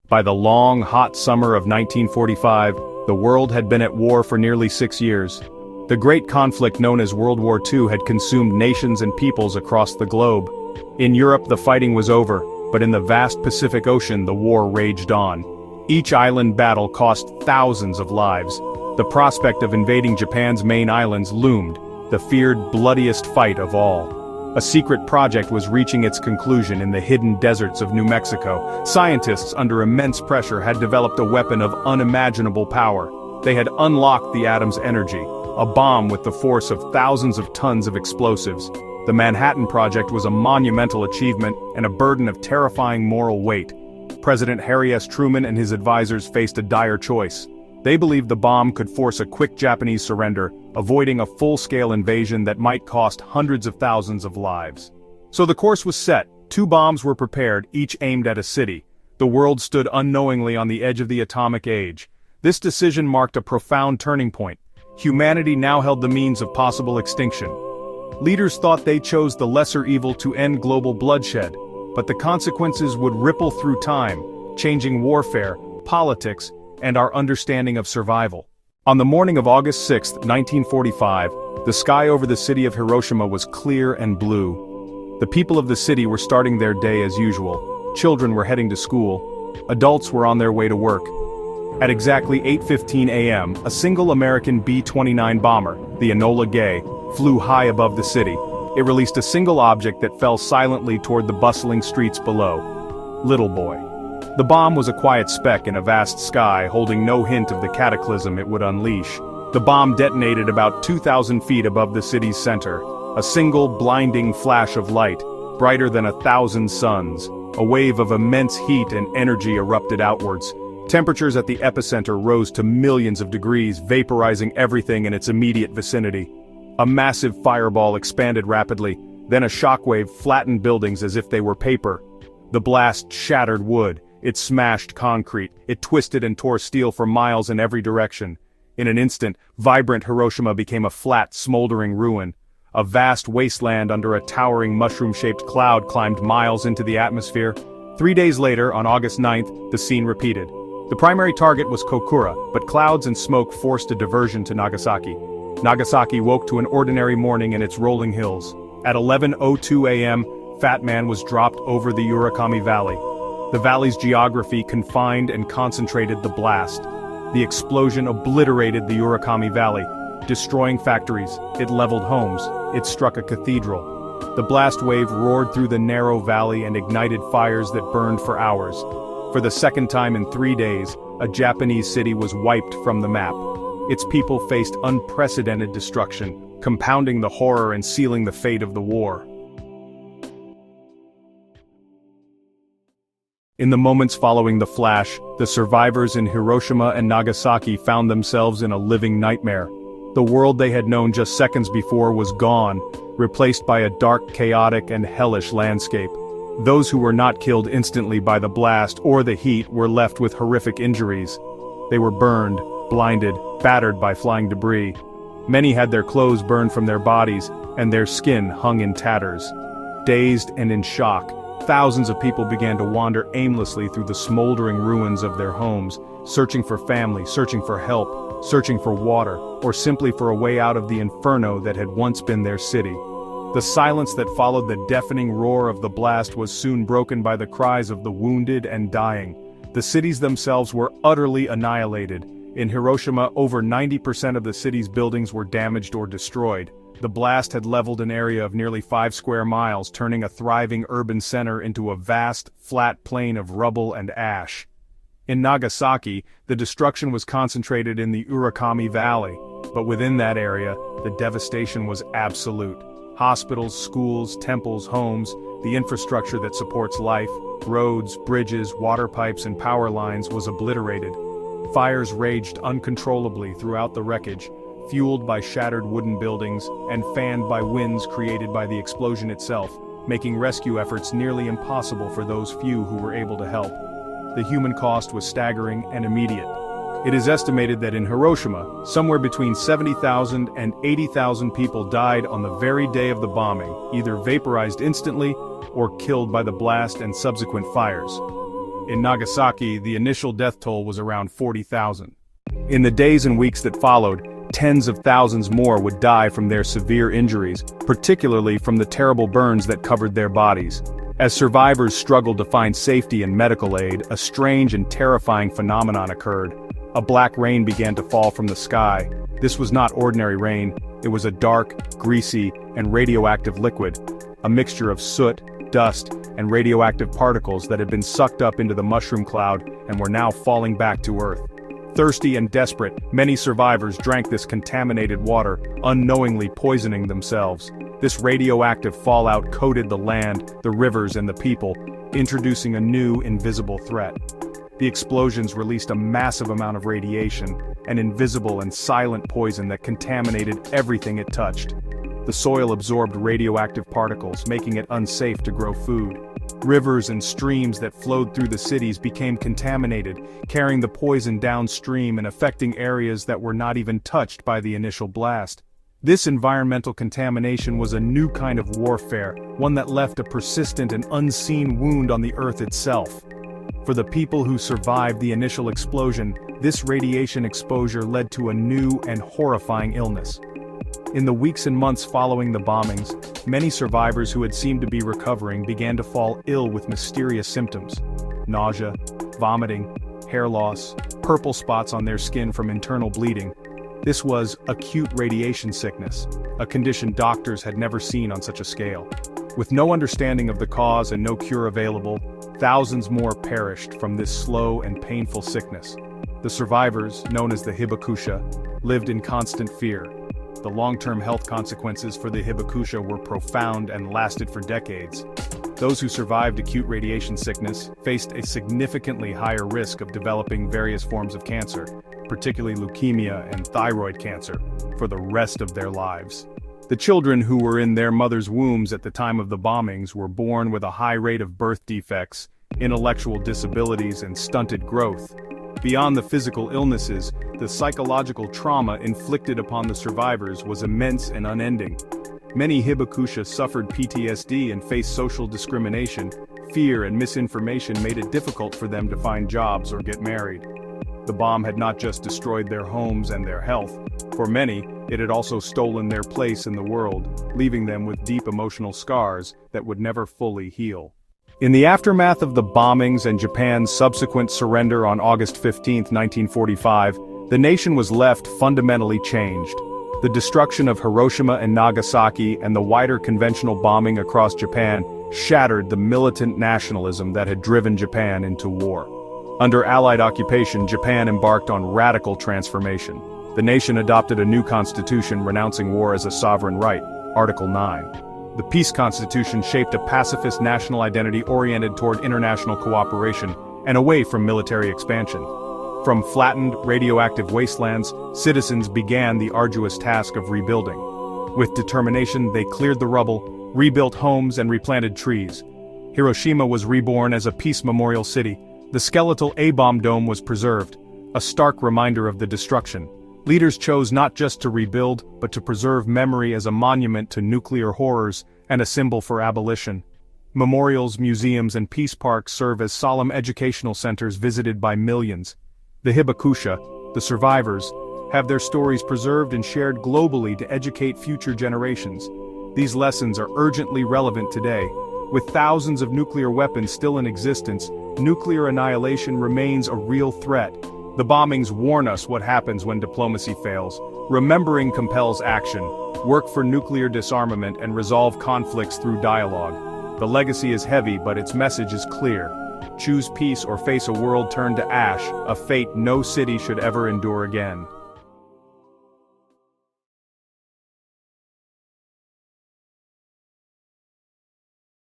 By the long, hot summer of 1945, the world had been at war for nearly 6 years. The great conflict known as World War II had consumed nations and peoples across the globe. In Europe, the fighting was over, but in the vast Pacific Ocean, the war raged on. Each island battle cost thousands of lives. The prospect of invading Japan's main islands loomed, the feared bloodiest fight of all. A secret project was reaching its conclusion in the hidden deserts of New Mexico. Scientists, under immense pressure, had developed a weapon of unimaginable power. They had unlocked the atom's energy, a bomb with the force of thousands of tons of explosives. The Manhattan Project was a monumental achievement and a burden of terrifying moral weight. President Harry S. Truman and his advisors faced a dire choice. They believed the bomb could force a quick Japanese surrender, avoiding a full-scale invasion that might cost hundreds of thousands of lives. So the course was set. 2 bombs were prepared, each aimed at a city. The world stood unknowingly on the edge of the atomic age. This decision marked a profound turning point. Humanity now held the means of possible extinction. Leaders thought they chose the lesser evil to end global bloodshed, but the consequences would ripple through time, changing warfare, politics, and our understanding of survival. On the morning of August 6, 1945, the sky over the city of Hiroshima was clear and blue. The people of the city were starting their day as usual. Children were heading to school. Adults were on their way to work. At exactly 8:15 a.m., a single American B-29 bomber, the Enola Gay, flew high above the city. It released a single object that fell silently toward the bustling streets below. Little Boy. The bomb was a quiet speck in a vast sky, holding no hint of the cataclysm it would unleash. The bomb detonated about 2,000 feet above the city's center. A single blinding flash of light, brighter than 1,000 suns. A wave of immense heat and energy erupted outwards. Temperatures at the epicenter rose to millions of degrees, vaporizing everything in its immediate vicinity. A massive fireball expanded rapidly, then a shockwave flattened buildings as if they were paper. The blast shattered wood, it smashed concrete, it twisted and tore steel for miles in every direction. In an instant, vibrant Hiroshima became a flat, smoldering ruin. A vast wasteland under a towering mushroom-shaped cloud climbed miles into the atmosphere. 3 days later, on August 9th, the scene repeated. The primary target was Kokura, but clouds and smoke forced a diversion to Nagasaki. Nagasaki woke to an ordinary morning in its rolling hills. At 11:02 a.m., Fat Man was dropped over the Urakami Valley. The valley's geography confined and concentrated the blast. The explosion obliterated the Urakami Valley, destroying factories, it leveled homes, it struck a cathedral. The blast wave roared through the narrow valley and ignited fires that burned for hours. For the second time in 3 days, a Japanese city was wiped from the map. Its people faced unprecedented destruction, compounding the horror and sealing the fate of the war. In the moments following the flash, the survivors in Hiroshima and Nagasaki found themselves in a living nightmare. The world they had known just seconds before was gone, replaced by a dark, chaotic, and hellish landscape. Those who were not killed instantly by the blast or the heat were left with horrific injuries. They were burned, blinded, battered by flying debris. Many had their clothes burned from their bodies, and their skin hung in tatters. Dazed and in shock, thousands of people began to wander aimlessly through the smoldering ruins of their homes, searching for family, searching for help, searching for water, or simply for a way out of the inferno that had once been their city. The silence that followed the deafening roar of the blast was soon broken by the cries of the wounded and dying. The cities themselves were utterly annihilated. In Hiroshima, over 90% of the city's buildings were damaged or destroyed. The blast had leveled an area of nearly 5 square miles, turning a thriving urban center into a vast, flat plain of rubble and ash. In Nagasaki, the destruction was concentrated in the Urakami Valley, but within that area, the devastation was absolute. Hospitals, schools, temples, homes, the infrastructure that supports life, roads, bridges, water pipes, and power lines was obliterated. Fires raged uncontrollably throughout the wreckage, fueled by shattered wooden buildings and fanned by winds created by the explosion itself, making rescue efforts nearly impossible for those few who were able to help. The human cost was staggering and immediate. It is estimated that in Hiroshima, somewhere between 70,000 and 80,000 people died on the very day of the bombing, either vaporized instantly or killed by the blast and subsequent fires. In Nagasaki, the initial death toll was around 40,000. In the days and weeks that followed, tens of thousands more would die from their severe injuries, particularly from the terrible burns that covered their bodies. As survivors struggled to find safety and medical aid, a strange and terrifying phenomenon occurred. A black rain began to fall from the sky. This was not ordinary rain, it was a dark, greasy, and radioactive liquid, a mixture of soot, dust, and radioactive particles that had been sucked up into the mushroom cloud and were now falling back to Earth. Thirsty and desperate, many survivors drank this contaminated water, unknowingly poisoning themselves. This radioactive fallout coated the land, the rivers, and the people, introducing a new, invisible threat. The explosions released a massive amount of radiation, an invisible and silent poison that contaminated everything it touched. The soil absorbed radioactive particles, making it unsafe to grow food. Rivers and streams that flowed through the cities became contaminated, carrying the poison downstream and affecting areas that were not even touched by the initial blast. This environmental contamination was a new kind of warfare, one that left a persistent and unseen wound on the Earth itself. For the people who survived the initial explosion, this radiation exposure led to a new and horrifying illness. In the weeks and months following the bombings, many survivors who had seemed to be recovering began to fall ill with mysterious symptoms: nausea, vomiting, hair loss, purple spots on their skin from internal bleeding. This was acute radiation sickness, a condition doctors had never seen on such a scale. With no understanding of the cause and no cure available, thousands more perished from this slow and painful sickness. The survivors, known as the hibakusha, lived in constant fear. The long-term health consequences for the hibakusha were profound and lasted for decades. Those who survived acute radiation sickness faced a significantly higher risk of developing various forms of cancer, particularly leukemia and thyroid cancer, for the rest of their lives. The children who were in their mothers' wombs at the time of the bombings were born with a high rate of birth defects, intellectual disabilities, and stunted growth. Beyond the physical illnesses, the psychological trauma inflicted upon the survivors was immense and unending. Many hibakusha suffered PTSD and faced social discrimination. Fear and misinformation made it difficult for them to find jobs or get married. The bomb had not just destroyed their homes and their health. For many, it had also stolen their place in the world, leaving them with deep emotional scars that would never fully heal. In the aftermath of the bombings and Japan's subsequent surrender on August 15, 1945, the nation was left fundamentally changed. The destruction of Hiroshima and Nagasaki and the wider conventional bombing across Japan shattered the militant nationalism that had driven Japan into war. Under Allied occupation, Japan embarked on radical transformation. The nation adopted a new constitution renouncing war as a sovereign right, Article 9. The Peace Constitution shaped a pacifist national identity oriented toward international cooperation and away from military expansion. From flattened, radioactive wastelands, citizens began the arduous task of rebuilding. With determination, they cleared the rubble, rebuilt homes, and replanted trees. Hiroshima was reborn as a peace memorial city. The skeletal A-bomb dome was preserved, a stark reminder of the destruction. Leaders chose not just to rebuild, but to preserve memory as a monument to nuclear horrors and a symbol for abolition. Memorials, museums, and peace parks serve as solemn educational centers visited by millions. The hibakusha, the survivors, have their stories preserved and shared globally to educate future generations. These lessons are urgently relevant today. With thousands of nuclear weapons still in existence, nuclear annihilation remains a real threat. The bombings warn us what happens when diplomacy fails. Remembering compels action. Work for nuclear disarmament and resolve conflicts through dialogue. The legacy is heavy, but its message is clear. Choose peace or face a world turned to ash, a fate no city should ever endure again.